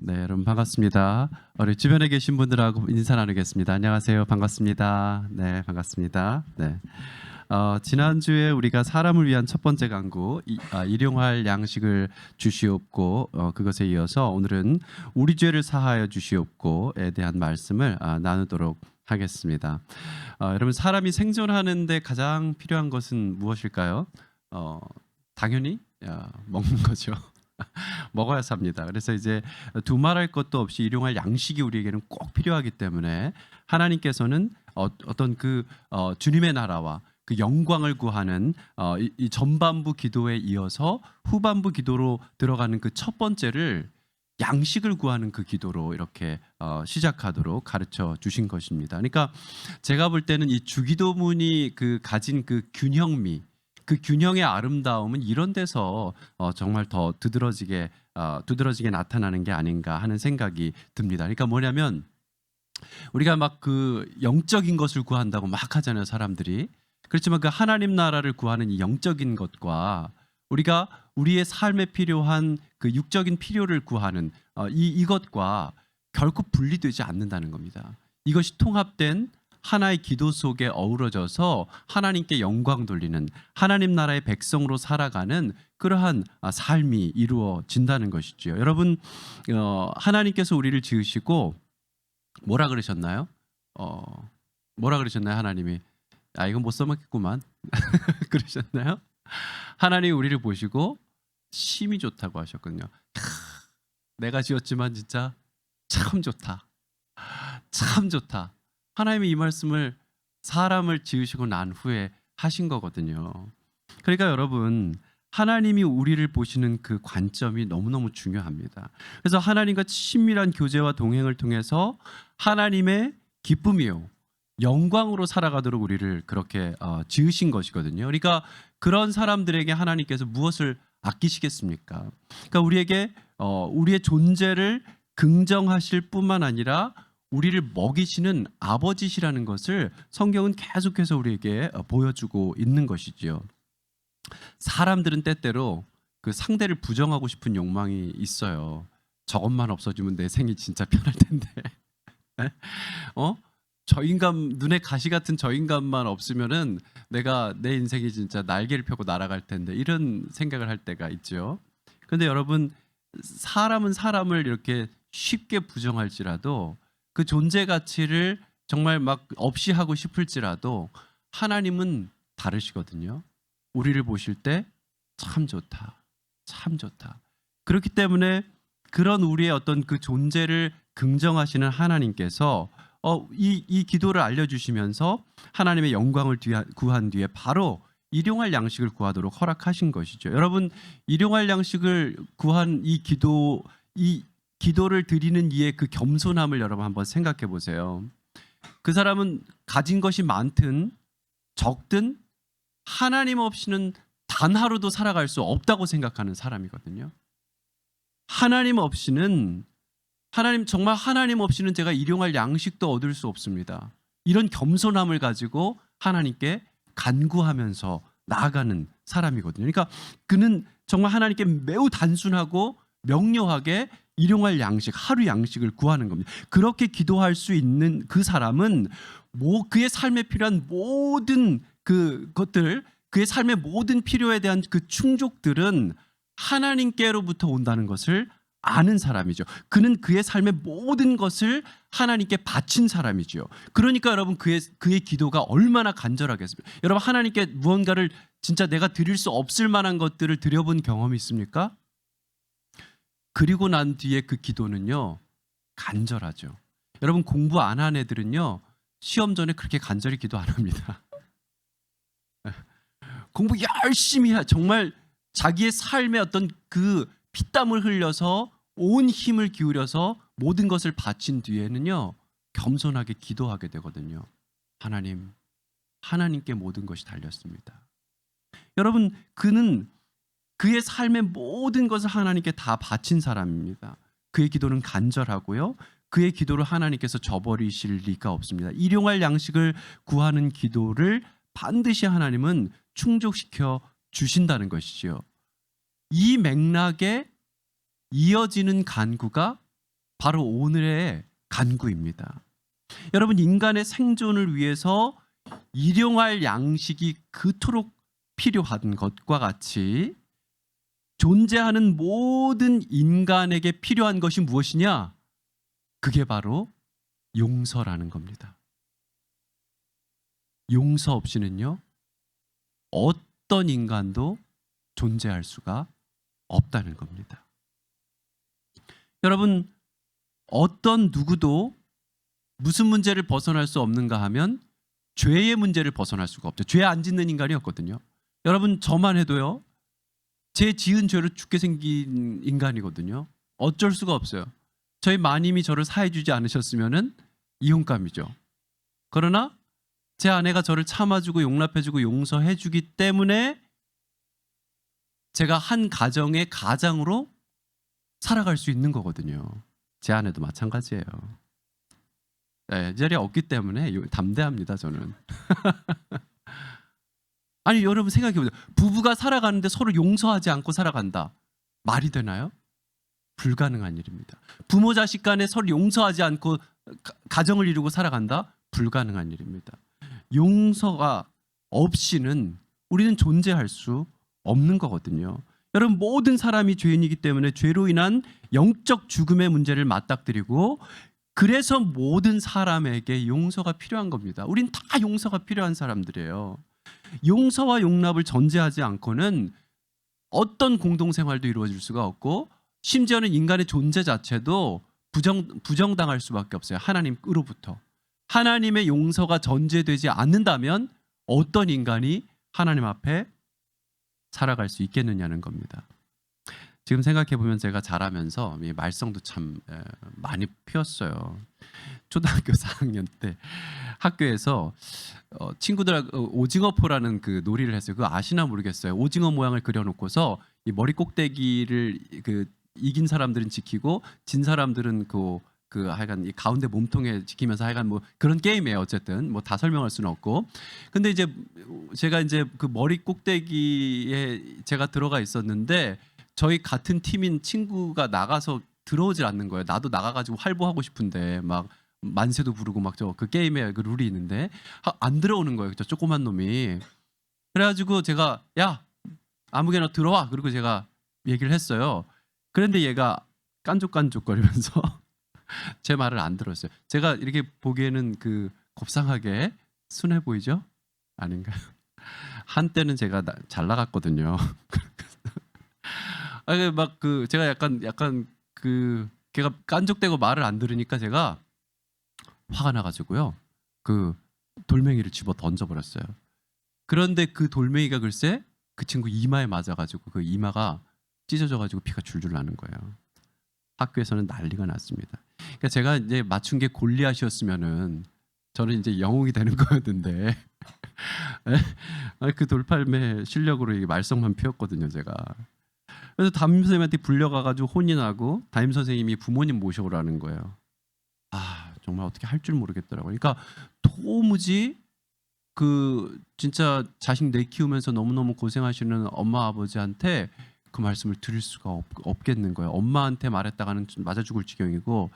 네, 여러분 반갑습니다. 우리 주변에 계신 분들하고 인사 나누겠습니다. 안녕하세요. 반갑습니다. 네, 반갑습니다. 네. 지난주에 우리가 사람을 위한 첫 번째 강구 일용할 양식을 주시옵고 그것에 이어서 오늘은 우리 죄를 사하여 주시옵고에 대한 말씀을 나누도록 하겠습니다. 여러분 사람이 생존하는데 가장 필요한 것은 무엇일까요? 당연히 먹는 거죠. 먹어야 삽니다. 그래서 이제 두말할 것도 없이 일용할 양식이 우리에게는 꼭 필요하기 때문에 하나님께서는 어떤 주님의 나라와 그 영광을 구하는 이 전반부 기도에 이어서 후반부 기도로 들어가는 그 첫 번째를 양식을 구하는 그 기도로 이렇게 시작하도록 가르쳐 주신 것입니다. 그러니까 제가 볼 때는 이 주기도문이 가진 그 균형미, 그 균형의 아름다움은 이런 데서 정말 더 두드러지게 나타나는 게 아닌가 하는 생각이 듭니다. 그러니까 뭐냐면 우리가 막 그 영적인 것을 구한다고 막 하잖아요, 사람들이. 그렇지만 그 하나님 나라를 구하는 이 영적인 것과 우리가 우리의 삶에 필요한 그 육적인 필요를 구하는 이것과 결코 분리되지 않는다는 겁니다. 이것이 통합된 하나의 기도 속에 어우러져서 하나님께 영광 돌리는 하나님 나라의 백성으로 살아가는 그러한 삶이 이루어진다는 것이죠. 여러분 하나님께서 우리를 지으시고 뭐라 그러셨나요? 뭐라 그러셨나요? 하나님이 이건 못 써먹겠구만 그러셨나요? 하나님이 우리를 보시고 심히 좋다고 하셨거든요. 내가 지었지만 진짜 참 좋다. 참 좋다. 하나님이 이 말씀을 사람을 지으시고 난 후에 하신 거거든요. 그러니까 여러분 하나님이 우리를 보시는 그 관점이 너무너무 중요합니다. 그래서 하나님과 친밀한 교제와 동행을 통해서 하나님의 기쁨이요 영광으로 살아가도록 우리를 그렇게 지으신 것이거든요. 그러니까 그런 사람들에게 하나님께서 무엇을 아끼시겠습니까? 그러니까 우리에게 우리의 존재를 긍정하실 뿐만 아니라 우리를 먹이시는 아버지시라는 것을 성경은 계속해서 우리에게 보여주고 있는 것이지요. 사람들은 때때로 그 상대를 부정하고 싶은 욕망이 있어요. 저것만 없어지면 내 생이 진짜 편할 텐데. 저 인간 눈에 가시 같은 저 인간만 없으면은 내가 내 인생이 진짜 날개를 펴고 날아갈 텐데 이런 생각을 할 때가 있죠. 그런데 여러분 사람은 사람을 이렇게 쉽게 부정할지라도 그 존재 가치를 정말 막 없이 하고 싶을지라도 하나님은 다르시거든요. 우리를 보실 때 참 좋다. 참 좋다. 그렇기 때문에 그런 우리의 어떤 그 존재를 긍정하시는 하나님께서 이 기도를 알려주시면서 하나님의 영광을 구한 뒤에 바로 일용할 양식을 구하도록 허락하신 것이죠. 여러분 일용할 양식을 구한 이 기도를 드리는 이의 그 겸손함을 여러분 한번 생각해 보세요. 그 사람은 가진 것이 많든 적든 하나님 없이는 단 하루도 살아갈 수 없다고 생각하는 사람이거든요. 하나님 없이는 제가 일용할 양식도 얻을 수 없습니다. 이런 겸손함을 가지고 하나님께 간구하면서 나아가는 사람이거든요. 그러니까 그는 정말 하나님께 매우 단순하고 명료하게 일용할 양식, 하루 양식을 구하는 겁니다. 그렇게 기도할 수 있는 그 사람은 그의 삶에 필요한 모든 그것들, 그의 삶의 모든 필요에 대한 그 충족들은 하나님께로부터 온다는 것을 아는 사람이죠. 그는 그의 삶의 모든 것을 하나님께 바친 사람이죠. 그러니까 여러분 그의 기도가 얼마나 간절하겠습니까? 여러분 하나님께 무언가를 진짜 내가 드릴 수 없을 만한 것들을 드려본 경험이 있습니까? 그리고 난 뒤에 그 기도는요 간절하죠. 여러분 공부 안 한 애들은요 시험 전에 그렇게 간절히 기도 안 합니다. 공부 열심히 정말 자기의 삶의 어떤 그 피땀을 흘려서 온 힘을 기울여서 모든 것을 바친 뒤에는요 겸손하게 기도하게 되거든요. 하나님께 모든 것이 달렸습니다. 여러분 그는 그의 삶의 모든 것을 하나님께 다 바친 사람입니다. 그의 기도는 간절하고요. 그의 기도를 하나님께서 저버리실 리가 없습니다. 일용할 양식을 구하는 기도를 반드시 하나님은 충족시켜 주신다는 것이지요. 이 맥락에 이어지는 간구가 바로 오늘의 간구입니다. 여러분, 인간의 생존을 위해서 일용할 양식이 그토록 필요한 것과 같이 존재하는 모든 인간에게 필요한 것이 무엇이냐? 그게 바로 용서라는 겁니다. 용서 없이는요, 어떤 인간도 존재할 수가 없다는 겁니다. 여러분, 어떤 누구도 무슨 문제를 벗어날 수 없는가 하면 죄의 문제를 벗어날 수가 없죠. 죄 안 짓는 인간이었거든요. 여러분, 저만 해도요, 제 지은 죄로 죽게 생긴 인간이거든요. 어쩔 수가 없어요. 저희 마님이 저를 사해주지 않으셨으면은 이혼감이죠. 그러나 제 아내가 저를 참아주고 용납해주고 용서해주기 때문에 제가 한 가정의 가장으로 살아갈 수 있는 거거든요. 제 아내도 마찬가지예요. 네, 이 자리에 없기 때문에 담대합니다, 저는. 아니, 여러분 생각해보세요. 부부가 살아가는데 서로 용서하지 않고 살아간다. 말이 되나요? 불가능한 일입니다. 부모 자식 간에 서로 용서하지 않고 가정을 이루고 살아간다? 불가능한 일입니다. 용서가 없이는 우리는 존재할 수 없는 거거든요. 여러분, 모든 사람이 죄인이기 때문에 죄로 인한 영적 죽음의 문제를 맞닥뜨리고, 그래서 모든 사람에게 용서가 필요한 겁니다. 우린 다 용서가 필요한 사람들이에요. 용서와 용납을 전제하지 않고는 어떤 공동생활도 이루어질 수가 없고, 심지어는 인간의 존재 자체도 부정당할 수밖에 없어요. 하나님으로부터. 하나님의 용서가 전제되지 않는다면 어떤 인간이 하나님 앞에 살아갈 수 있겠느냐는 겁니다. 지금 생각해보면 제가 자라면서 말썽도 참 많이 피웠어요. 초등학교 4학년 때 학교에서 친구들하고 오징어포라는 그 놀이를 했어요. 그거 아시나 모르겠어요. 오징어 모양을 그려놓고서 이 머리 꼭대기를 이긴 사람들은 지키고 진 사람들은 하여간 이 가운데 몸통에 지키면서 하여간 뭐 그런 게임이에요. 어쨌든 뭐 다 설명할 수는 없고. 근데 이제 제가 이제 그 머리 꼭대기에 제가 들어가 있었는데, 저희 같은 팀인 친구가 나가서 들어오질 않는 거예요. 나도 나가가지고 활보하고 싶은데 막 만세도 부르고 막 저 그 게임에 그 룰이 있는데 안 들어오는 거예요. 저 조그만 놈이. 그래가지고 제가 야 아무개나 들어와. 그리고 제가 얘기를 했어요. 그런데 얘가 깐족깐족거리면서 제 말을 안 들었어요. 제가 이렇게 보기에는 곱상하게 순해 보이죠? 아닌가요? 한때는 제가 잘 나갔거든요. 막 제가 약간 걔가 깐족대고 말을 안 들으니까 제가 화가 나가지고요. 돌멩이를 집어 던져버렸어요. 그런데 그 돌멩이가 글쎄 그 친구 이마에 맞아가지고 그 이마가 찢어져가지고 피가 줄줄 나는 거예요. 학교에서는 난리가 났습니다. 그러니까 제가 이제 맞춘 게 골리앗이었으면은 저는 이제 영웅이 되는 거였는데 그 돌팔매 실력으로 말썽만 피웠거든요, 제가. 그래서 담임 선생님한테 불려가가지고 혼이 나고 담임 선생님이 부모님 모셔오라는 거예요. 정말 어떻게 할 줄 모르겠더라고요. 그러니까 도무지 진짜 자식 내키우면서 너무너무 고생하시는 엄마 아버지한테 그 말씀을 드릴 수가 없겠는 거예요. 엄마한테 말했다가는 좀 맞아 죽을 지경이고,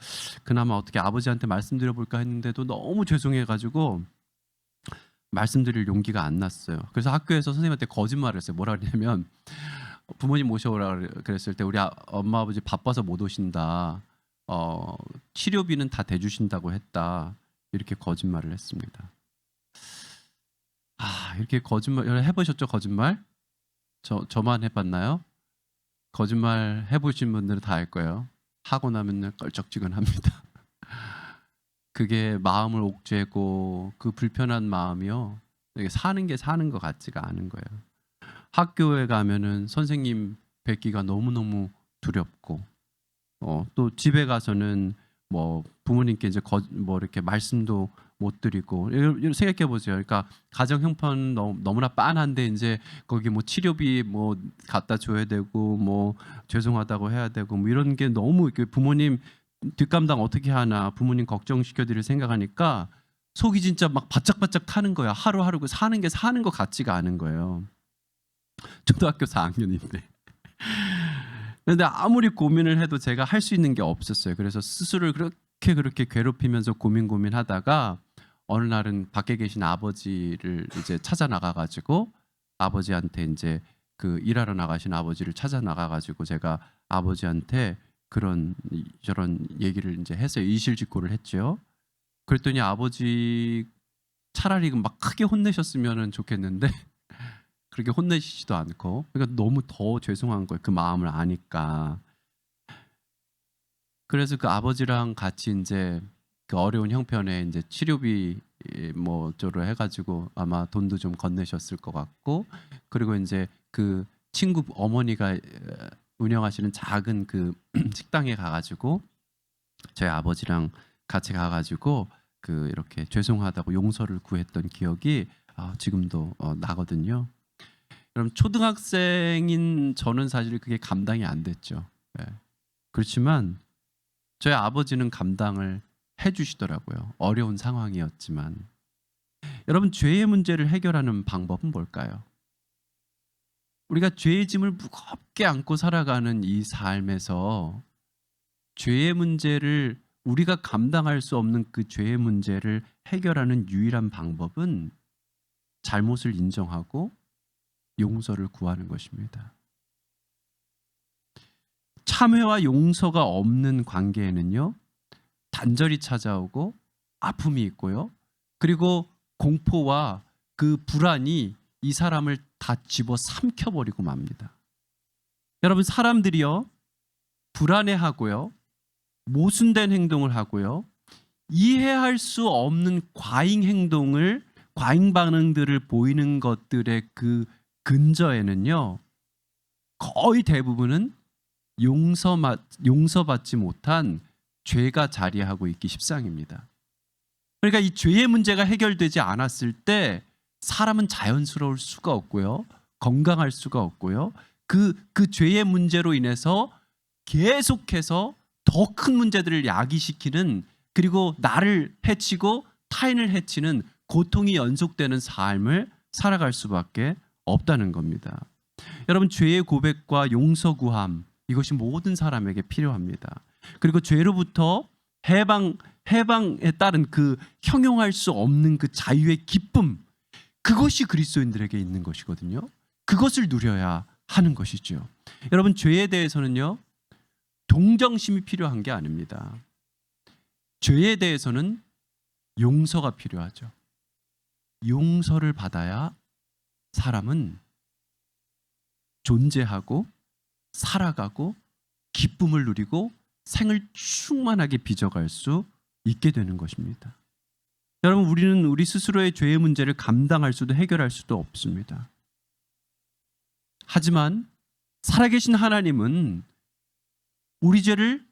그나마 어떻게 아버지한테 말씀드려볼까 했는데도 너무 죄송해가지고 말씀드릴 용기가 안 났어요. 그래서 학교에서 선생님한테 거짓말을 했어요. 뭐라 그러냐면, 부모님 모셔오라 그랬을 때 우리 엄마 아버지 바빠서 못 오신다. 치료비는 다 대주신다고 했다. 이렇게 거짓말을 했습니다. 이렇게 거짓말 해보셨죠? 거짓말? 저만 해봤나요? 거짓말 해보신 분들은 다 알 거예요. 하고 나면 껄쩍지근합니다. 그게 마음을 옥죄고 그 불편한 마음이요, 사는 게 사는 것 같지가 않은 거예요. 학교에 가면은 선생님 뵙기가 너무너무 두렵고, 또 집에 가서는 뭐 부모님께 이제 뭐 이렇게 말씀도 못 드리고. 생각해 보세요. 그러니까 가정 형편 너무나 빤한데 이제 거기 뭐 치료비 뭐 갖다 줘야 되고 뭐 죄송하다고 해야 되고 뭐 이런 게 너무 부모님 뒷감당 어떻게 하나, 부모님 걱정시켜 드릴 생각하니까 속이 진짜 막 바짝바짝 타는 거야. 하루하루 사는 게 사는 것 같지가 않은 거예요. 초등학교 4학년인데. 그런데 아무리 고민을 해도 제가 할 수 있는 게 없었어요. 그래서 스스로를 그렇게 괴롭히면서 고민하다가 어느 날은 밖에 계신 아버지를 이제 찾아 나가 가지고 아버지한테 이제 그 일하러 나가신 아버지를 찾아 나가 가지고 제가 아버지한테 그런 저런 얘기를 이제 했어요. 이실직고를 했죠. 그랬더니 아버지 차라리 막 크게 혼내셨으면 좋겠는데 그렇게 혼내시지도 않고, 그러니까 너무 더 죄송한 거예요. 그 마음을 아니까. 그래서 그 아버지랑 같이 이제 그 어려운 형편에 이제 치료비 뭐 저로 해가지고 아마 돈도 좀 건네셨을 것 같고, 그리고 이제 그 친구 어머니가 운영하시는 작은 그 식당에 가가지고 저희 아버지랑 같이 가가지고 그 이렇게 죄송하다고 용서를 구했던 기억이 지금도 나거든요. 그럼 초등학생인 저는 사실 그게 감당이 안 됐죠. 네. 그렇지만 저희 아버지는 감당을 해주시더라고요. 어려운 상황이었지만. 여러분, 죄의 문제를 해결하는 방법은 뭘까요? 우리가 죄의 짐을 무겁게 안고 살아가는 이 삶에서 죄의 문제를, 우리가 감당할 수 없는 그 죄의 문제를 해결하는 유일한 방법은 잘못을 인정하고 용서를 구하는 것입니다. 참회와 용서가 없는 관계에는요, 단절이 찾아오고 아픔이 있고요, 그리고 공포와 그 불안이 이 사람을 다 집어 삼켜버리고 맙니다. 여러분, 사람들이요, 불안해하고요, 모순된 행동을 하고요, 이해할 수 없는 과잉 반응들을 보이는 것들의 그 근저에는요, 거의 대부분은 용서받지 못한 죄가 자리하고 있기 십상입니다. 그러니까 이 죄의 문제가 해결되지 않았을 때 사람은 자연스러울 수가 없고요, 건강할 수가 없고요, 그 죄의 문제로 인해서 계속해서 더 큰 문제들을 야기시키는, 그리고 나를 해치고 타인을 해치는 고통이 연속되는 삶을 살아갈 수밖에 없다는 겁니다. 여러분, 죄의 고백과 용서 구함, 이것이 모든 사람에게 필요합니다. 그리고 죄로부터 해방에 따른 그 형용할 수 없는 그 자유의 기쁨, 그것이 그리스도인들에게 있는 것이거든요. 그것을 누려야 하는 것이죠. 여러분, 죄에 대해서는요, 동정심이 필요한 게 아닙니다. 죄에 대해서는 용서가 필요하죠. 용서를 받아야 사람은 존재하고 살아가고 기쁨을 누리고 생을 충만하게 빚어갈 수 있게 되는 것입니다. 여러분, 우리는 우리 스스로의 죄의 문제를 감당할 수도 해결할 수도 없습니다. 하지만 살아계신 하나님은 우리 죄를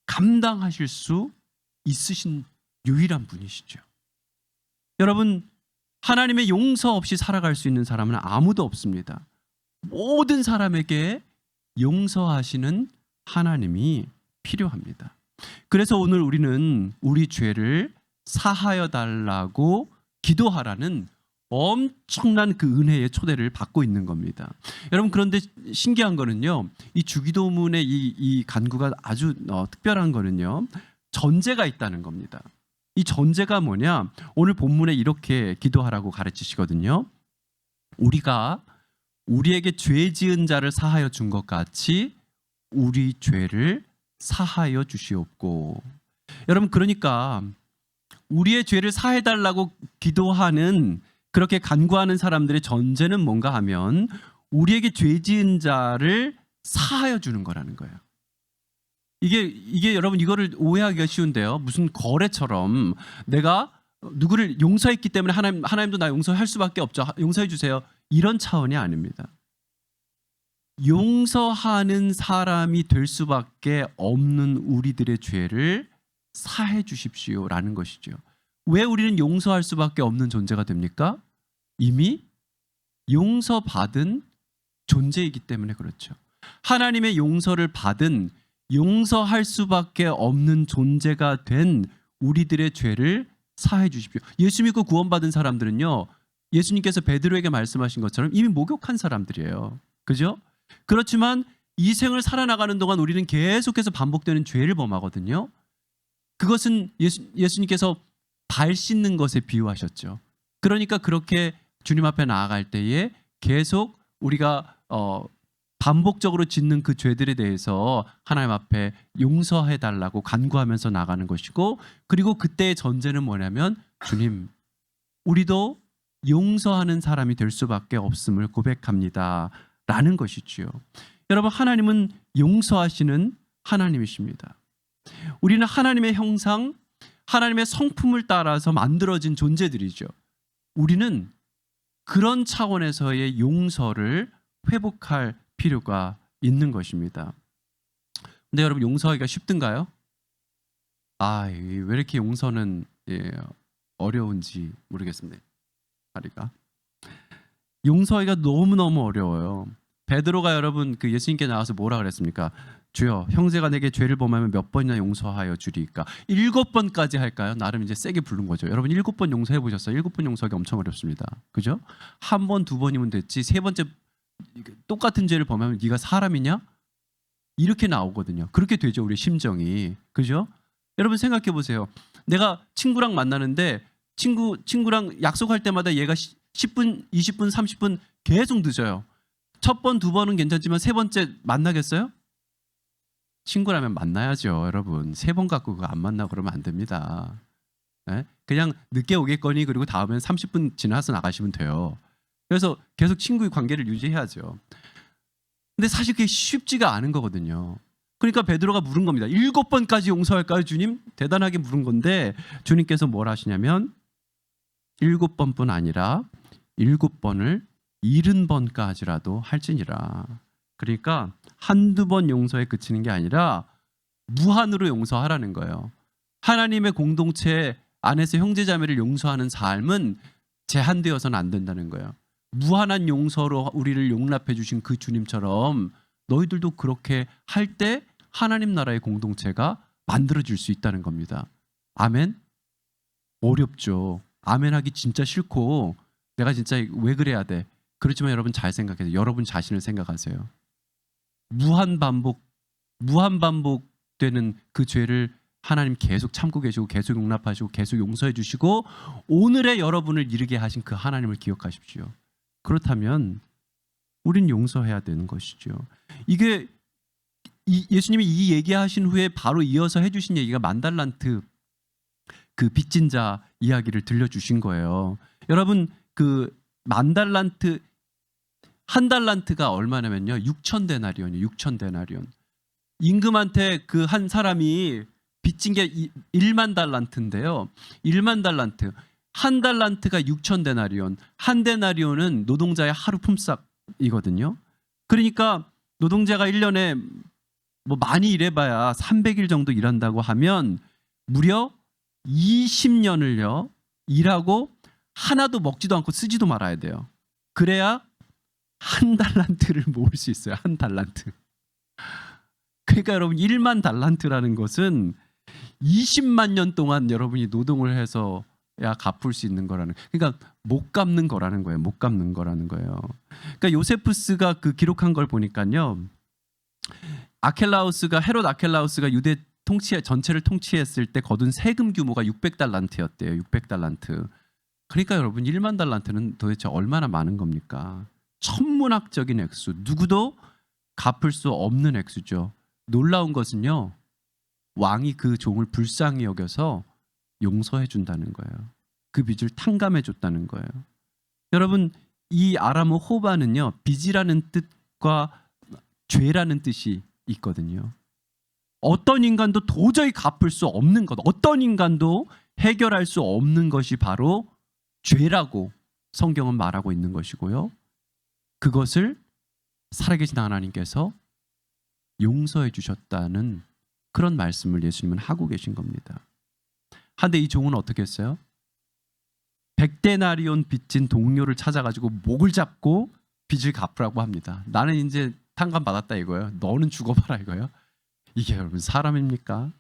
감당하실 수 있으신 유일한 분이시죠. 여러분, 하나님의 용서 없이 살아갈 수 있는 사람은 아무도 없습니다. 모든 사람에게 용서하시는 하나님이 필요합니다. 그래서 오늘 우리는 우리 죄를 사하여 달라고 기도하라는 엄청난 그 은혜의 초대를 받고 있는 겁니다. 여러분, 그런데 신기한 거는요, 이 주기도문의 이 간구가 아주 특별한 거는요, 전제가 있다는 겁니다. 이 전제가 뭐냐? 오늘 본문에 이렇게 기도하라고 가르치시거든요. 우리가 우리에게 죄 지은 자를 사하여 준 것 같이 우리 죄를 사하여 주시옵고. 여러분, 그러니까 우리의 죄를 사해달라고 기도하는, 그렇게 간구하는 사람들의 전제는 뭔가 하면 우리에게 죄 지은 자를 사하여 주는 거라는 거예요. 이게 여러분, 이거를 오해하기가 쉬운데요, 무슨 거래처럼 내가 누구를 용서했기 때문에 하나님도 나 용서할 수밖에 없죠, 용서해 주세요, 이런 차원이 아닙니다. 용서하는 사람이 될 수밖에 없는 우리들의 죄를 사해 주십시오라는 것이죠. 왜 우리는 용서할 수밖에 없는 존재가 됩니까? 이미 용서받은 존재이기 때문에 그렇죠. 하나님의 용서를 받은, 용서할 수밖에 없는 존재가 된 우리들의 죄를 사해 주십시오. 예수 믿고 구원받은 사람들은요, 예수님께서 베드로에게 말씀하신 것처럼 이미 목욕한 사람들이에요. 그죠? 그렇지만 이 생을 살아나가는 동안 우리는 계속해서 반복되는 죄를 범하거든요. 그것은 예수님께서 발 씻는 것에 비유하셨죠. 그러니까 그렇게 주님 앞에 나아갈 때에 계속 우리가 반복적으로 짓는 그 죄들에 대해서 하나님 앞에 용서해 달라고 간구하면서 나가는 것이고, 그리고 그때의 전제는 뭐냐면 주님, 우리도 용서하는 사람이 될 수밖에 없음을 고백합니다 라는 것이지요. 여러분, 하나님은 용서하시는 하나님이십니다. 우리는 하나님의 형상, 하나님의 성품을 따라서 만들어진 존재들이죠. 우리는 그런 차원에서의 용서를 회복할 필요가 있는 것입니다. 근데 여러분, 용서하기가 쉽던가요? 왜 이렇게 용서는 어려운지 모르겠습니다. 다리가 용서하기가 너무너무 어려워요. 베드로가 여러분 그 예수님께 나와서 뭐라 그랬습니까? 주여, 형제가 내게 죄를 범하면 몇 번이나 용서하여 주리이까? 7번까지 할까요? 나름 이제 세게 부른 거죠. 여러분 7번 용서해 보셨어요? 7번 용서하기 엄청 어렵습니다. 그죠? 한 번, 두 번이면 됐지, 세 번째 똑같은 죄를 범하면 네가 사람이냐? 이렇게 나오거든요. 그렇게 되죠, 우리 심정이. 그죠? 여러분 생각해 보세요. 내가 친구랑 만나는데 친구랑 약속할 때마다 얘가 10분, 20분, 30분 계속 늦어요. 첫 번, 두 번은 괜찮지만 세 번째 만나겠어요? 친구라면 만나야죠, 여러분. 세 번 갖고 그거 안 만나고 그러면 안 됩니다. 네? 그냥 늦게 오겠거니 그리고 다음엔 30분 지나서 나가시면 돼요. 그래서 계속 친구의 관계를 유지해야죠. 근데 사실 그게 쉽지가 않은 거거든요. 그러니까 베드로가 물은 겁니다. 7번까지 용서할까요, 주님? 대단하게 물은 건데 주님께서 뭘 하시냐면 7번뿐 아니라 7번을 70번까지라도 할지니라. 그러니까 한두 번 용서에 그치는 게 아니라 무한으로 용서하라는 거예요. 하나님의 공동체 안에서 형제자매를 용서하는 삶은 제한되어서는 안 된다는 거예요. 무한한 용서로 우리를 용납해 주신 그 주님처럼 너희들도 그렇게 할 때 하나님 나라의 공동체가 만들어질 수 있다는 겁니다. 아멘? 어렵죠. 아멘 하기 진짜 싫고 내가 진짜 왜 그래야 돼? 그렇지만 여러분 잘 생각해서 여러분 자신을 생각하세요. 무한 반복되는 그 죄를 하나님 계속 참고 계시고 계속 용납하시고 계속 용서해 주시고 오늘의 여러분을 이르게 하신 그 하나님을 기억하십시오. 그렇다면 우린 용서해야 되는 것이죠. 이게 예수님이 이 얘기하신 후에 바로 이어서 해주신 얘기가 만달란트, 그 빚진 자 이야기를 들려주신 거예요. 여러분, 그 만달란트, 한 달란트가 얼마냐면요 6,000데나리온이요. 6,000데나리온. 임금한테 그 한 사람이 빚진 게 1만 달란트인데요. 1만 달란트. 한 달란트가 6,000데나리온. 한 데나리온은 노동자의 하루 품삯이거든요. 그러니까 노동자가 1년에 뭐 많이 일해봐야 300일 정도 일한다고 하면 무려 20년을요 일하고 하나도 먹지도 않고 쓰지도 말아야 돼요. 그래야 한 달란트를 모을 수 있어요. 한 달란트. 그러니까 여러분 1만 달란트라는 것은 20만 년 동안 여러분이 노동을 해서야 갚을 수 있는 거라는, 그러니까 못 갚는 거라는 거예요. 못 갚는 거라는 거예요. 그러니까 요세푸스가 그 기록한 걸 보니까요, 헤롯 아켈라우스가 유대 전체를 통치했을 때 거둔 세금 규모가 600달란트였대요. 600달란트. 그러니까 여러분 1만 달란트는 도대체 얼마나 많은 겁니까? 천문학적인 액수, 누구도 갚을 수 없는 액수죠. 놀라운 것은요, 왕이 그 종을 불쌍히 여겨서 용서해 준다는 거예요. 그 빚을 탕감해 줬다는 거예요. 여러분, 이 아람어 호바는요, 빚이라는 뜻과 죄라는 뜻이 있거든요. 어떤 인간도 도저히 갚을 수 없는 것, 어떤 인간도 해결할 수 없는 것이 바로 죄라고 성경은 말하고 있는 것이고요. 그것을 살아계신 하나님께서 용서해 주셨다는 그런 말씀을 예수님은 하고 계신 겁니다. 한데 이 종은 어떻게 했어요? 100데나리온 빚진 동료를 찾아가지고 목을 잡고 빚을 갚으라고 합니다. 나는 이제 탕감 받았다 이거예요. 너는 죽어봐라 이거예요. 이게 여러분 사람입니까?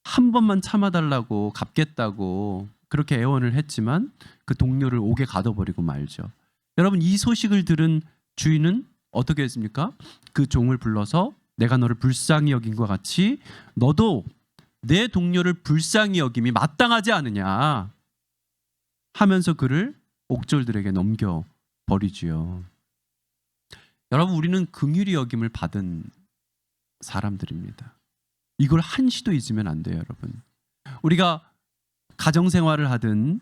한 번만 참아달라고 갚겠다고 그렇게 애원을 했지만 그 동료를 옥에 가둬버리고 말죠. 여러분, 이 소식을 들은 주인은 어떻게 했습니까? 그 종을 불러서 내가 너를 불쌍히 여긴 것 같이 너도 내 동료를 불쌍히 여김이 마땅하지 않으냐 하면서 그를 옥졸들에게 넘겨 버리지요. 여러분, 우리는 긍휼히 여김을 받은 사람들입니다. 이걸 한시도 잊으면 안 돼요, 여러분. 우리가 가정 생활을 하든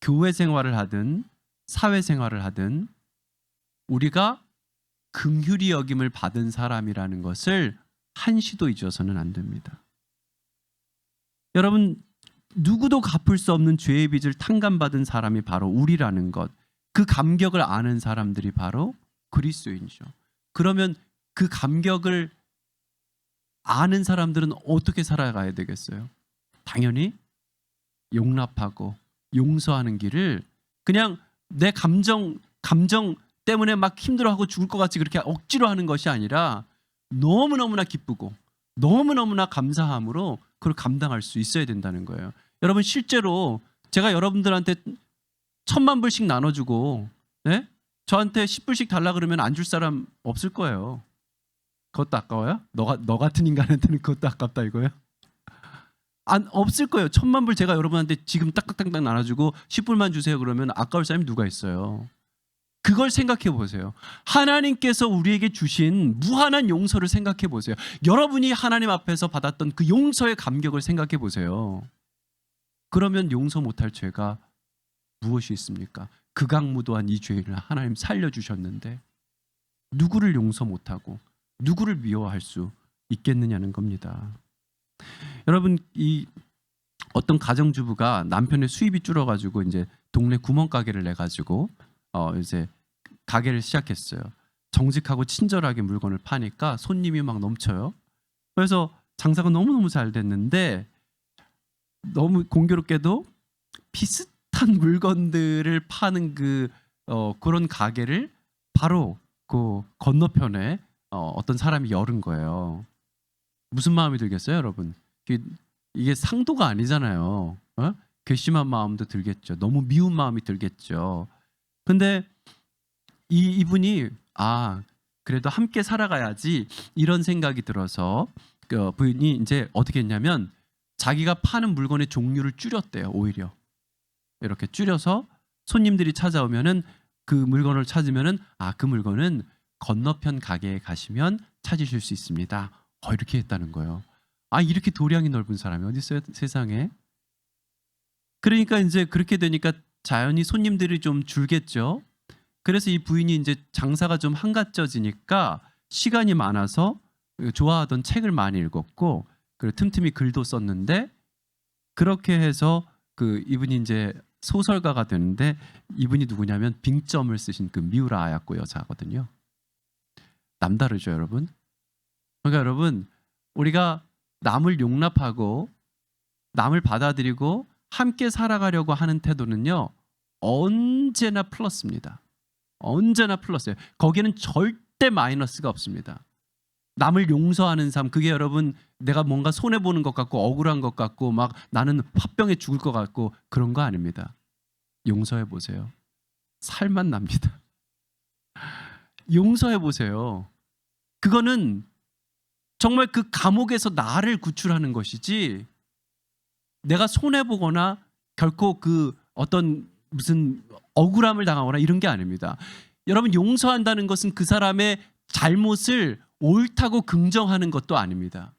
교회 생활을 하든 사회 생활을 하든 우리가 긍휼히 여김을 받은 사람이라는 것을 한시도 잊어서는 안 됩니다. 여러분, 누구도 갚을 수 없는 죄의 빚을 탕감받은 사람이 바로 우리라는 것, 그 감격을 아는 사람들이 바로 그리스도인이죠. 그러면 그 감격을 아는 사람들은 어떻게 살아가야 되겠어요? 당연히 용납하고 용서하는 길을 그냥 내 감정 때문에 막 힘들어하고 죽을 것 같이 그렇게 억지로 하는 것이 아니라 너무너무나 기쁘고 너무너무나 감사함으로 그걸 감당할 수 있어야 된다는 거예요. 여러분, 실제로 제가 여러분들한테 1,000,000불씩 나눠주고 네? 저한테 10불씩 달라 그러면 안 줄 사람 없을 거예요. 그것도 아까워요? 너 같은 인간한테는 그것도 아깝다 이거예요? 없을 거예요. 1,000,000불 제가 여러분한테 지금 딱딱딱딱 나눠주고 10불만 주세요 그러면 아까울 사람이 누가 있어요? 그걸 생각해 보세요. 하나님께서 우리에게 주신 무한한 용서를 생각해 보세요. 여러분이 하나님 앞에서 받았던 그 용서의 감격을 생각해 보세요. 그러면 용서 못할 죄가 무엇이 있습니까? 극악무도한 이 죄를 하나님 살려주셨는데 누구를 용서 못하고 누구를 미워할 수 있겠느냐는 겁니다. 여러분, 이 어떤 가정주부가 남편의 수입이 줄어가지고 이제 동네 구멍가게를 내가지고 이제 가게를 시작했어요. 정직하고 친절하게 물건을 파니까 손님이 막 넘쳐요. 그래서 장사가 너무너무 잘 됐는데 너무 공교롭게도 비슷한 물건들을 파는 그런 가게를 바로 그 건너편에 어떤 사람이 열은 거예요. 무슨 마음이 들겠어요, 여러분? 이게 상도가 아니잖아요. 괘씸한 마음도 들겠죠. 너무 미운 마음이 들겠죠. 근데 이분이 그래도 함께 살아가야지 이런 생각이 들어서 그 부인이 이제 어떻게 했냐면 자기가 파는 물건의 종류를 줄였대요. 오히려 이렇게 줄여서 손님들이 찾아오면은 그 물건을 찾으면은 그 물건은 건너편 가게에 가시면 찾으실 수 있습니다. 이렇게 했다는 거예요. 이렇게 도량이 넓은 사람이 어디 있어요, 세상에? 그러니까 이제 그렇게 되니까 자연히 손님들이 좀 줄겠죠. 그래서 이 부인이 이제 장사가 좀 한가져지니까 시간이 많아서 좋아하던 책을 많이 읽었고 그리고 틈틈이 글도 썼는데 그렇게 해서 이분이 이제 소설가가 되는데 이분이 누구냐면 빙점을 쓰신 그 미우라 아야코 여자거든요. 남다르죠, 여러분? 그러니까 여러분, 우리가 남을 용납하고 남을 받아들이고 함께 살아가려고 하는 태도는요 언제나 플러스입니다. 언제나 플러스예요. 거기에는 절대 마이너스가 없습니다. 남을 용서하는 삶, 그게 여러분 내가 뭔가 손해보는 것 같고 억울한 것 같고 막 나는 화병에 죽을 것 같고 그런 거 아닙니다. 용서해 보세요. 살만 납니다. 용서해 보세요. 그거는 정말 그 감옥에서 나를 구출하는 것이지 내가 손해보거나 결코 그 어떤 무슨 억울함을 당하거나 이런 게 아닙니다. 여러분, 용서한다는 것은 그 사람의 잘못을 옳다고 긍정하는 것도 아닙니다.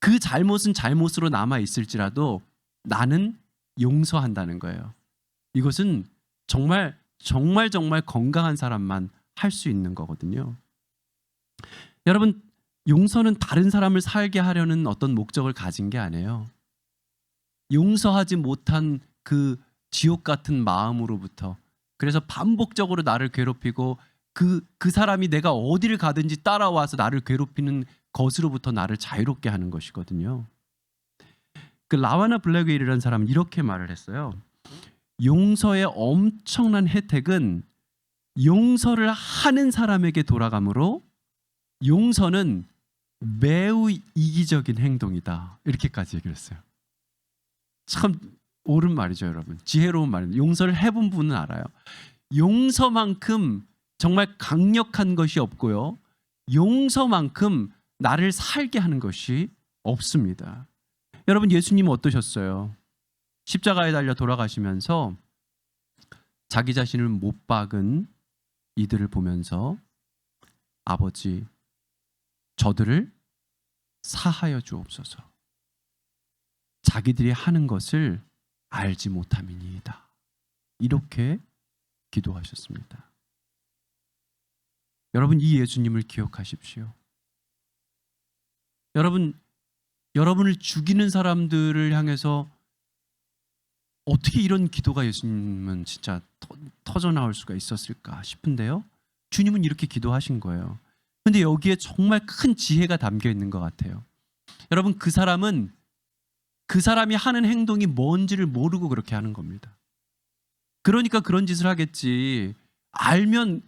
그 잘못은 잘못으로 남아 있을지라도 나는 용서한다는 거예요. 이것은 정말 건강한 사람만 할 수 있는 거거든요. 여러분, 용서는 다른 사람을 살게 하려는 어떤 목적을 가진 게 아니에요. 용서하지 못한 그 지옥 같은 마음으로부터, 그래서 반복적으로 나를 괴롭히고 그 사람이 내가 어디를 가든지 따라와서 나를 괴롭히는 것으로부터 나를 자유롭게 하는 것이거든요. 그 라와나 블랙웨일이라는 사람은 이렇게 말을 했어요. 용서의 엄청난 혜택은 용서를 하는 사람에게 돌아가므로 용서는 매우 이기적인 행동이다. 이렇게까지 얘기를 했어요. 참 옳은 말이죠, 여러분. 지혜로운 말입니다. 용서를 해본 분은 알아요. 용서만큼 정말 강력한 것이 없고요. 용서만큼 나를 살게 하는 것이 없습니다. 여러분, 예수님은 어떠셨어요? 십자가에 달려 돌아가시면서 자기 자신을 못 박은 이들을 보면서 아버지, 저들을 사하여 주옵소서. 자기들이 하는 것을 알지 못함이니이다. 이렇게 기도하셨습니다. 여러분, 이 예수님을 기억하십시오. 여러분을 죽이는 사람들을 향해서 어떻게 이런 기도가 예수님은 진짜 터져 나올 수가 있었을까 싶은데요. 주님은 이렇게 기도하신 거예요. 근데 여기에 정말 큰 지혜가 담겨 있는 것 같아요. 여러분, 그 사람이 하는 행동이 뭔지를 모르고 그렇게 하는 겁니다. 그러니까 그런 짓을 하겠지. 알면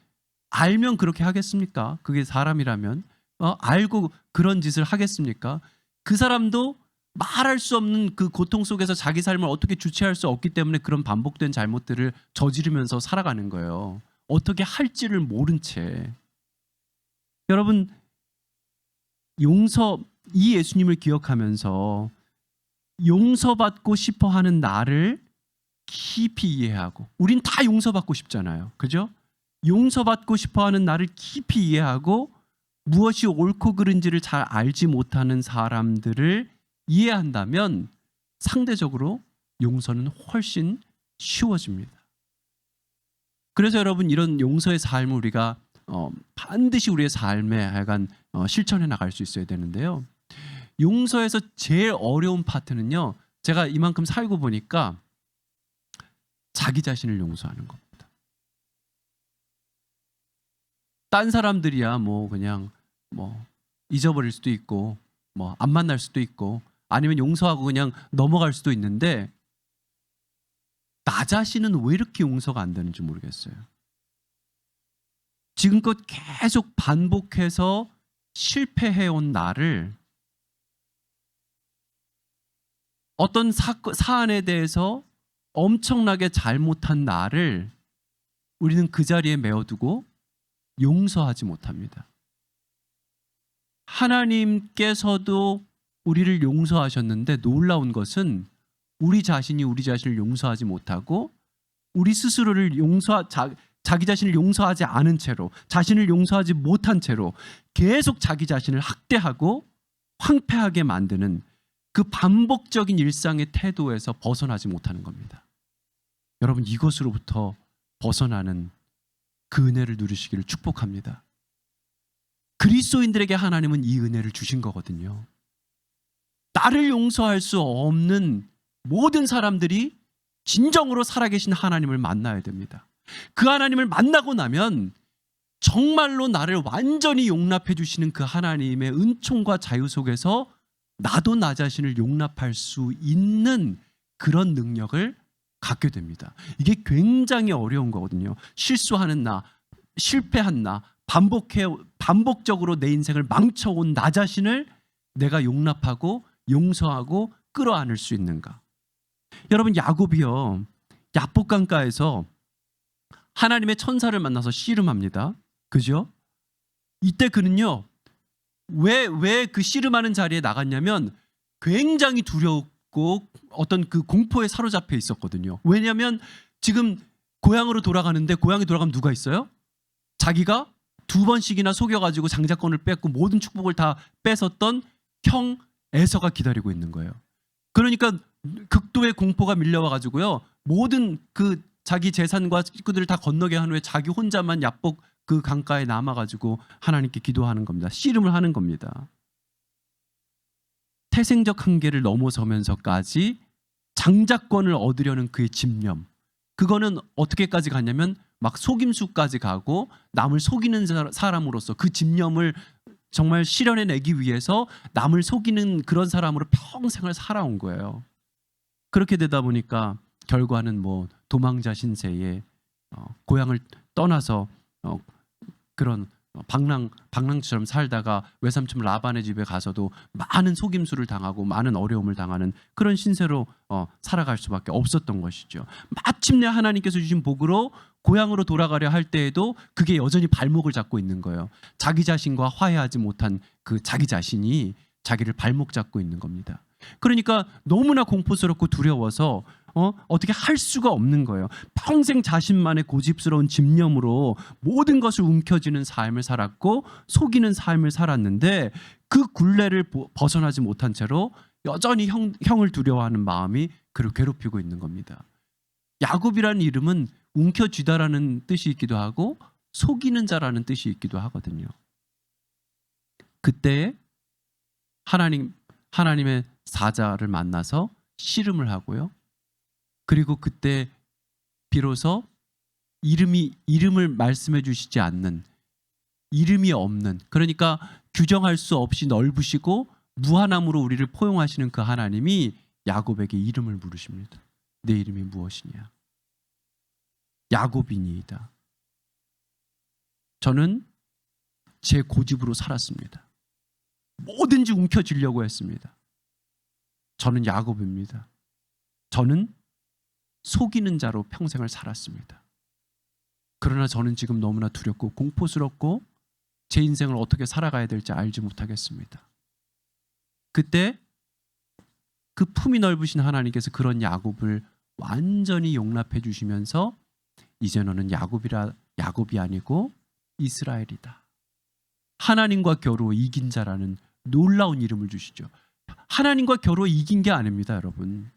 그렇게 하겠습니까? 그게 사람이라면 알고 그런 짓을 하겠습니까? 그 사람도 말할 수 없는 그 고통 속에서 자기 삶을 어떻게 주체할 수 없기 때문에 그런 반복된 잘못들을 저지르면서 살아가는 거예요. 어떻게 할지를 모른 채. 여러분, 이 예수님을 기억하면서 용서받고 싶어 하는 나를 깊이 이해하고, 우린 다 용서받고 싶잖아요. 그죠? 용서받고 싶어 하는 나를 깊이 이해하고 무엇이 옳고 그른지를 잘 알지 못하는 사람들을 이해한다면 상대적으로 용서는 훨씬 쉬워집니다. 그래서 여러분, 이런 용서의 삶을 우리가 반드시 우리의 삶에 하여간 실천해 나갈 수 있어야 되는데요. 용서에서 제일 어려운 파트는요, 제가 이만큼 살고 보니까 자기 자신을 용서하는 겁니다. 딴 사람들이야 그냥 잊어버릴 수도 있고 안 만날 수도 있고 아니면 용서하고 그냥 넘어갈 수도 있는데, 나 자신은 왜 이렇게 용서가 안 되는지 모르겠어요. 지금껏 계속 반복해서 실패해온 나를, 어떤 사안에 대해서 엄청나게 잘못한 나를 우리는 그 자리에 메워두고 용서하지 못합니다. 하나님께서도 우리를 용서하셨는데 놀라운 것은 우리 자신이 우리 자신을 용서하지 못하고 우리 스스로를 자기 자신을 용서하지 않은 채로, 자신을 용서하지 못한 채로 계속 자기 자신을 학대하고 황폐하게 만드는 그 반복적인 일상의 태도에서 벗어나지 못하는 겁니다. 여러분, 이것으로부터 벗어나는 그 은혜를 누리시기를 축복합니다. 그리스도인들에게 하나님은 이 은혜를 주신 거거든요. 나를 용서할 수 없는 모든 사람들이 진정으로 살아계신 하나님을 만나야 됩니다. 그 하나님을 만나고 나면 정말로 나를 완전히 용납해 주시는 그 하나님의 은총과 자유 속에서 나도 나 자신을 용납할 수 있는 그런 능력을 갖게 됩니다. 이게 굉장히 어려운 거거든요. 실수하는 나, 실패한 나, 반복적으로 내 인생을 망쳐온 나 자신을 내가 용납하고 용서하고 끌어안을 수 있는가. 여러분, 야곱이요, 야복강가에서 하나님의 천사를 만나서 씨름합니다. 그죠? 이때 그는요, 왜 그 씨름하는 자리에 나갔냐면 굉장히 두렵고 어떤 그 공포에 사로잡혀 있었거든요. 왜냐하면 지금 고향으로 돌아가는데, 고향에 돌아가면 누가 있어요? 자기가 2번씩이나 속여가지고 장자권을 뺏고 모든 축복을 다 뺏었던 형 에서가 기다리고 있는 거예요. 그러니까 극도의 공포가 밀려와가지고요, 모든 그 자기 재산과 식구들을 다 건너게 한 후에 자기 혼자만 야복 그 강가에 남아가지고 하나님께 기도하는 겁니다. 씨름을 하는 겁니다. 태생적 한계를 넘어서면서까지 장자권을 얻으려는 그의 집념, 그거는 어떻게까지 가냐면 막 속임수까지 가고 남을 속이는 사람으로서 그 집념을 정말 실현해내기 위해서 남을 속이는 그런 사람으로 평생을 살아온 거예요. 그렇게 되다 보니까 결과는 도망자 신세에 고향을 떠나서 그런 방랑처럼 살다가 외삼촌 라반의 집에 가서도 많은 속임수를 당하고 많은 어려움을 당하는 그런 신세로 살아갈 수밖에 없었던 것이죠. 마침내 하나님께서 주신 복으로 고향으로 돌아가려 할 때에도 그게 여전히 발목을 잡고 있는 거예요. 자기 자신과 화해하지 못한 그 자기 자신이 자기를 발목 잡고 있는 겁니다. 그러니까 너무나 공포스럽고 두려워서 어떻게 할 수가 없는 거예요. 평생 자신만의 고집스러운 집념으로 모든 것을 움켜쥐는 삶을 살았고 속이는 삶을 살았는데 그 굴레를 벗어나지 못한 채로 여전히 형을 두려워하는 마음이 그를 괴롭히고 있는 겁니다. 야곱이라는 이름은 움켜쥐다라는 뜻이 있기도 하고 속이는 자라는 뜻이 있기도 하거든요. 그때 하나님의 사자를 만나서 씨름을 하고요. 그리고 그때 비로소 이름을 말씀해 주시지 않는, 이름이 없는, 그러니까 규정할 수 없이 넓으시고 무한함으로 우리를 포용하시는 그 하나님이 야곱에게 이름을 물으십니다. 내 이름이 무엇이냐? 야곱이니이다. 저는 제 고집으로 살았습니다. 뭐든지 움켜쥐려고 했습니다. 저는 야곱입니다. 저는 속이는 자로 평생을 살았습니다. 그러나 저는 지금 너무나 두렵고 공포스럽고 제 인생을 어떻게 살아가야 될지 알지 못하겠습니다. 그때 그 품이 넓으신 하나님께서 그런 야곱을 완전히 용납해 주시면서 이제 너는 야곱이 아니고 이스라엘이다. 하나님과 겨루어 이긴 자라는 놀라운 이름을 주시죠. 하나님과 겨루어 이긴 게 아닙니다, 여러분.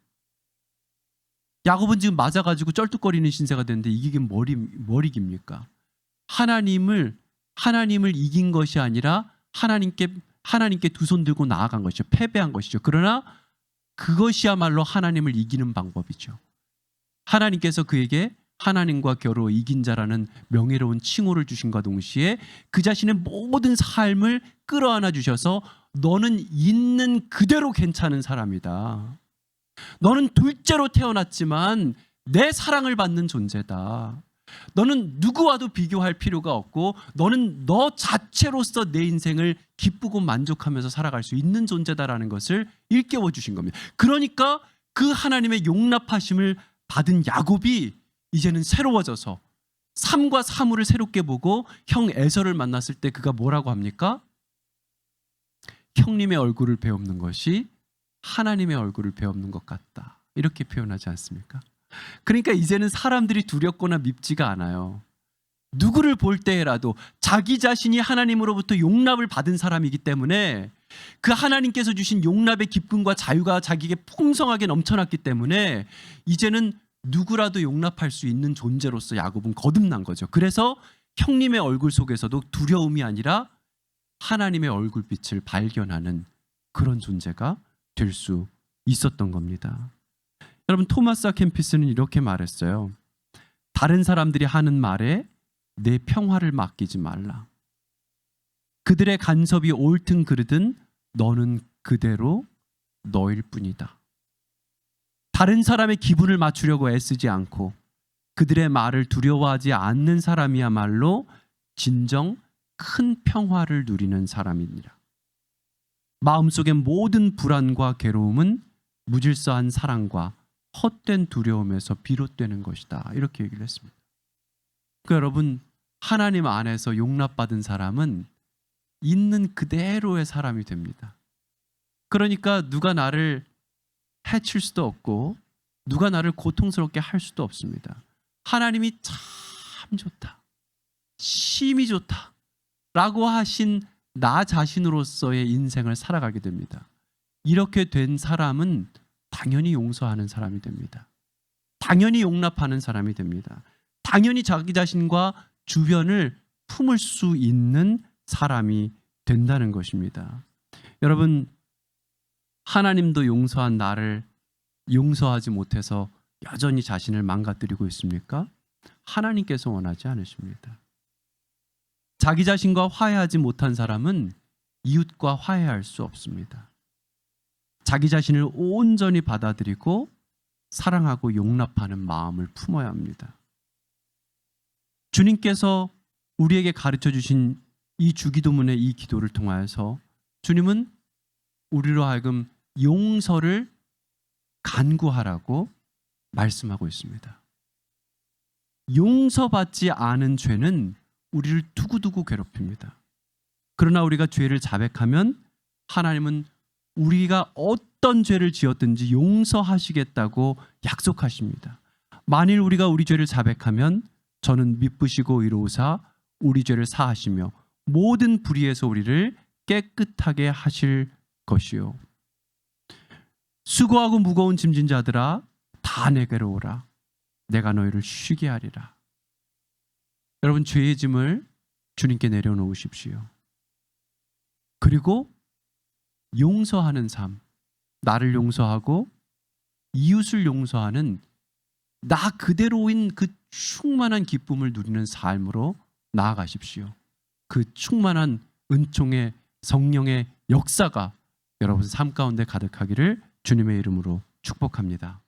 야곱은 지금 맞아가지고 쩔뚝거리는 신세가 됐는데 이기긴 뭘 이깁니까? 하나님을 이긴 것이 아니라 하나님께 두 손 들고 나아간 것이죠. 패배한 것이죠. 그러나 그것이야말로 하나님을 이기는 방법이죠. 하나님께서 그에게 하나님과 겨루어 이긴 자라는 명예로운 칭호를 주신과 동시에 그 자신의 모든 삶을 끌어안아 주셔서 너는 있는 그대로 괜찮은 사람이다. 너는 둘째로 태어났지만 내 사랑을 받는 존재다. 너는 누구와도 비교할 필요가 없고 너는 너 자체로서 내 인생을 기쁘고 만족하면서 살아갈 수 있는 존재다라는 것을 일깨워 주신 겁니다. 그러니까 그 하나님의 용납하심을 받은 야곱이 이제는 새로워져서 삼과 사물을 새롭게 보고 형 에서를 만났을 때 그가 뭐라고 합니까? 형님의 얼굴을 베옵는 것이 하나님의 얼굴을 베옵는 것 같다. 이렇게 표현하지 않습니까? 그러니까 이제는 사람들이 두렵거나 밉지가 않아요. 누구를 볼 때라도 자기 자신이 하나님으로부터 용납을 받은 사람이기 때문에 그 하나님께서 주신 용납의 기쁨과 자유가 자기에게 풍성하게 넘쳐났기 때문에 이제는 누구라도 용납할 수 있는 존재로서 야곱은 거듭난 거죠. 그래서 형님의 얼굴 속에서도 두려움이 아니라 하나님의 얼굴빛을 발견하는 그런 존재가 될 수 있었던 겁니다. 여러분, 토마스 아 캠피스는 이렇게 말했어요. 다른 사람들이 하는 말에 내 평화를 맡기지 말라. 그들의 간섭이 옳든 그르든 너는 그대로 너일 뿐이다. 다른 사람의 기분을 맞추려고 애쓰지 않고 그들의 말을 두려워하지 않는 사람이야말로 진정 큰 평화를 누리는 사람이니라. 마음속의 모든 불안과 괴로움은 무질서한 사랑과 헛된 두려움에서 비롯되는 것이다. 이렇게 얘기를 했습니다. 그러니까 여러분, 하나님 안에서 용납받은 사람은 있는 그대로의 사람이 됩니다. 그러니까 누가 나를 해칠 수도 없고 누가 나를 고통스럽게 할 수도 없습니다. 하나님이 참 좋다, 심히 좋다 라고 하신 나 자신으로서의 인생을 살아가게 됩니다. 이렇게 된 사람은 당연히 용서하는 사람이 됩니다. 당연히 용납하는 사람이 됩니다. 당연히 자기 자신과 주변을 품을 수 있는 사람이 된다는 것입니다. 여러분, 하나님도 용서한 나를 용서하지 못해서 여전히 자신을 망가뜨리고 있습니까? 하나님께서 원하지 않으십니다. 자기 자신과 화해하지 못한 사람은 이웃과 화해할 수 없습니다. 자기 자신을 온전히 받아들이고 사랑하고 용납하는 마음을 품어야 합니다. 주님께서 우리에게 가르쳐 주신 이 주기도문의 이 기도를 통하여서 주님은 우리로 하여금 용서를 간구하라고 말씀하고 있습니다. 용서받지 않은 죄는 우리를 두고두고 괴롭힙니다. 그러나 우리가 죄를 자백하면 하나님은 우리가 어떤 죄를 지었든지 용서하시겠다고 약속하십니다. 만일 우리가 우리 죄를 자백하면 저는 미쁘시고 의로우사 우리 죄를 사하시며 모든 불의에서 우리를 깨끗하게 하실 것이요. 수고하고 무거운 짐진 자들아 다 내게로 오라. 내가 너희를 쉬게 하리라. 여러분, 죄의 짐을 주님께 내려놓으십시오. 그리고 용서하는 삶, 나를 용서하고 이웃을 용서하는 나 그대로인 그 충만한 기쁨을 누리는 삶으로 나아가십시오. 그 충만한 은총의 성령의 역사가 여러분 삶 가운데 가득하기를 주님의 이름으로 축복합니다.